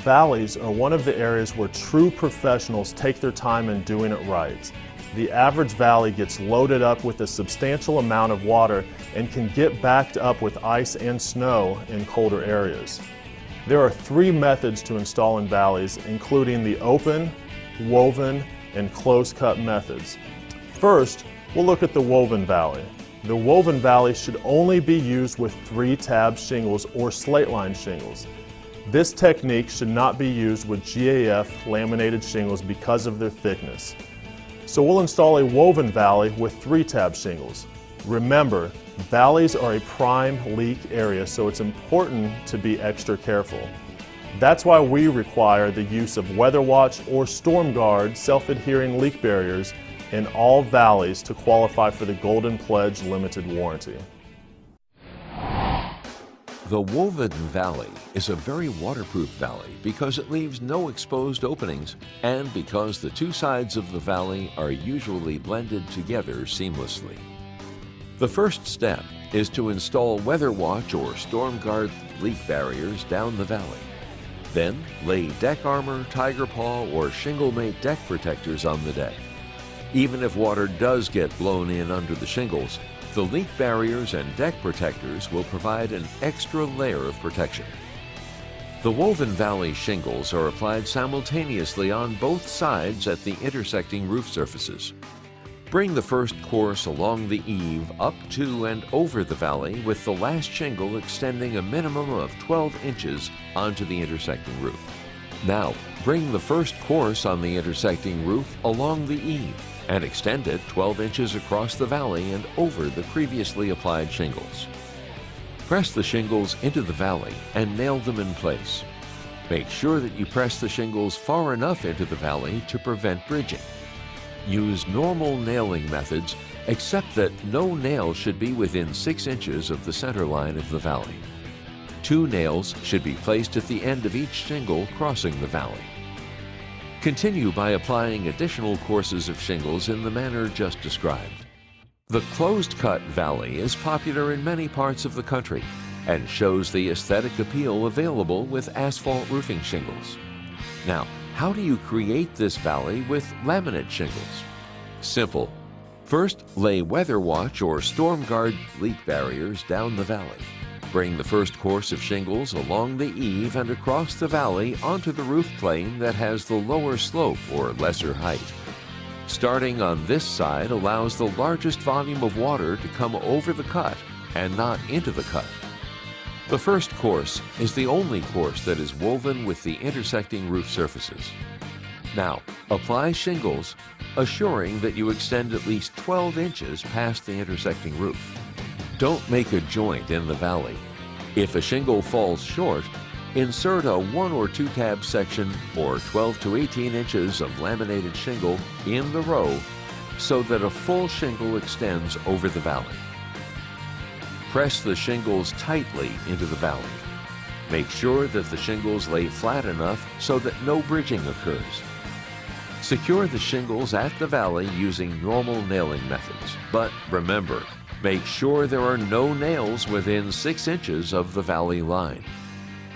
Valleys are one of the areas where true professionals take their time in doing it right. The average valley gets loaded up with a substantial amount of water and can get backed up with ice and snow in colder areas. There are 3 methods to install in valleys, including the open, woven, and close-cut methods. First, we'll look at the woven valley. The woven valley should only be used with 3-tab shingles or slate-line shingles. This technique should not be used with GAF laminated shingles because of their thickness. So we'll install a woven valley with 3-tab shingles. Remember, valleys are a prime leak area, so it's important to be extra careful. That's why we require the use of Weather Watch or Storm Guard self-adhering leak barriers in all valleys to qualify for the Golden Pledge limited warranty. The woven valley is a very waterproof valley because it leaves no exposed openings and because the 2 sides of the valley are usually blended together seamlessly. The first step is to install Weather Watch or Storm Guard leak barriers down the valley. Then lay deck armor, Tiger Paw, or Shingle Mate deck protectors on the deck. Even if water does get blown in under the shingles, the leak barriers and deck protectors will provide an extra layer of protection. The woven valley shingles are applied simultaneously on both sides at the intersecting roof surfaces. Bring the first course along the eave up to and over the valley with the last shingle extending a minimum of 12 inches onto the intersecting roof. Now, bring the first course on the intersecting roof along the eave and extend it 12 inches across the valley and over the previously applied shingles. Press the shingles into the valley and nail them in place. Make sure that you press the shingles far enough into the valley to prevent bridging. Use normal nailing methods, except that no nail should be within 6 inches of the center line of the valley. 2 nails should be placed at the end of each shingle crossing the valley. Continue by applying additional courses of shingles in the manner just described. The closed-cut valley is popular in many parts of the country and shows the aesthetic appeal available with asphalt roofing shingles. Now, how do you create this valley with laminate shingles? Simple. First, lay Weather Watch or Storm Guard leak barriers down the valley. Bring the first course of shingles along the eave and across the valley onto the roof plane that has the lower slope or lesser height. Starting on this side allows the largest volume of water to come over the cut and not into the cut. The first course is the only course that is woven with the intersecting roof surfaces. Now, apply shingles, assuring that you extend at least 12 inches past the intersecting roof. Don't make a joint in the valley. If a shingle falls short, insert a 1 or 2 tab section or 12 to 18 inches of laminated shingle in the row so that a full shingle extends over the valley. Press the shingles tightly into the valley. Make sure that the shingles lay flat enough so that no bridging occurs. Secure the shingles at the valley using normal nailing methods, but remember, make sure there are no nails within 6 inches of the valley line.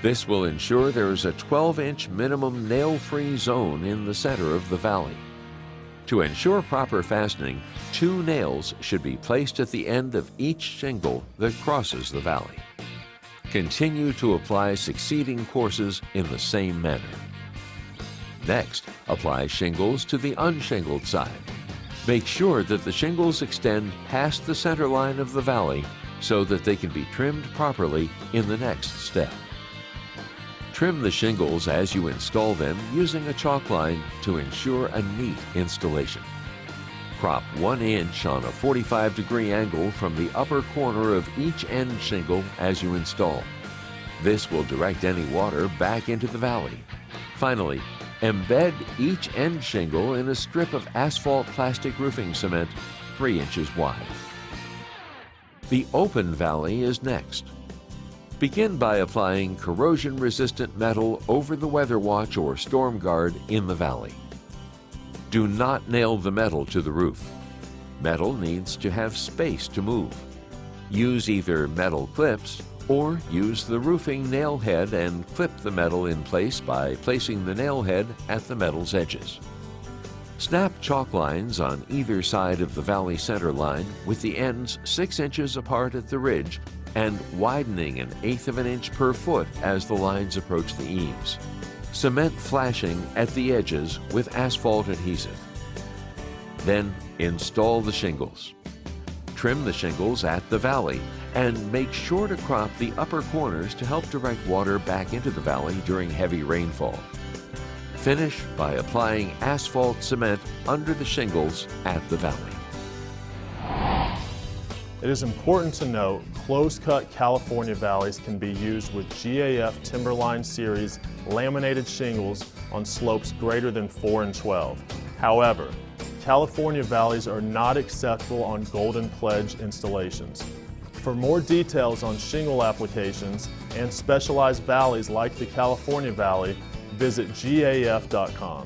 This will ensure there is a 12-inch minimum nail-free zone in the center of the valley. To ensure proper fastening, 2 nails should be placed at the end of each shingle that crosses the valley. Continue to apply succeeding courses in the same manner. Next, apply shingles to the unshingled side. Make sure that the shingles extend past the center line of the valley so that they can be trimmed properly in the next step. Trim the shingles as you install them using a chalk line to ensure a neat installation. Crop 1 inch on a 45-degree angle from the upper corner of each end shingle as you install. This will direct any water back into the valley. Finally, embed each end shingle in a strip of asphalt plastic roofing cement 3 inches wide. The open valley is next. Begin by applying corrosion-resistant metal over the Weather Watch or Storm Guard in the valley. Do not nail the metal to the roof. Metal needs to have space to move. Use either metal clips Or use the roofing nail head and clip the metal in place by placing the nail head at the metal's edges. Snap chalk lines on either side of the valley center line with the ends 6 inches apart at the ridge and widening 1/8 of an inch per foot as the lines approach the eaves. Cement flashing at the edges with asphalt adhesive. Then install the shingles. Trim the shingles at the valley and make sure to crop the upper corners to help direct water back into the valley during heavy rainfall. Finish by applying asphalt cement under the shingles at the valley. It is important to note close-cut California valleys can be used with GAF Timberline Series laminated shingles on slopes greater than 4 and 12. However, California valleys are not acceptable on Golden Pledge installations. For more details on shingle applications and specialized valleys like the California Valley, visit gaf.com.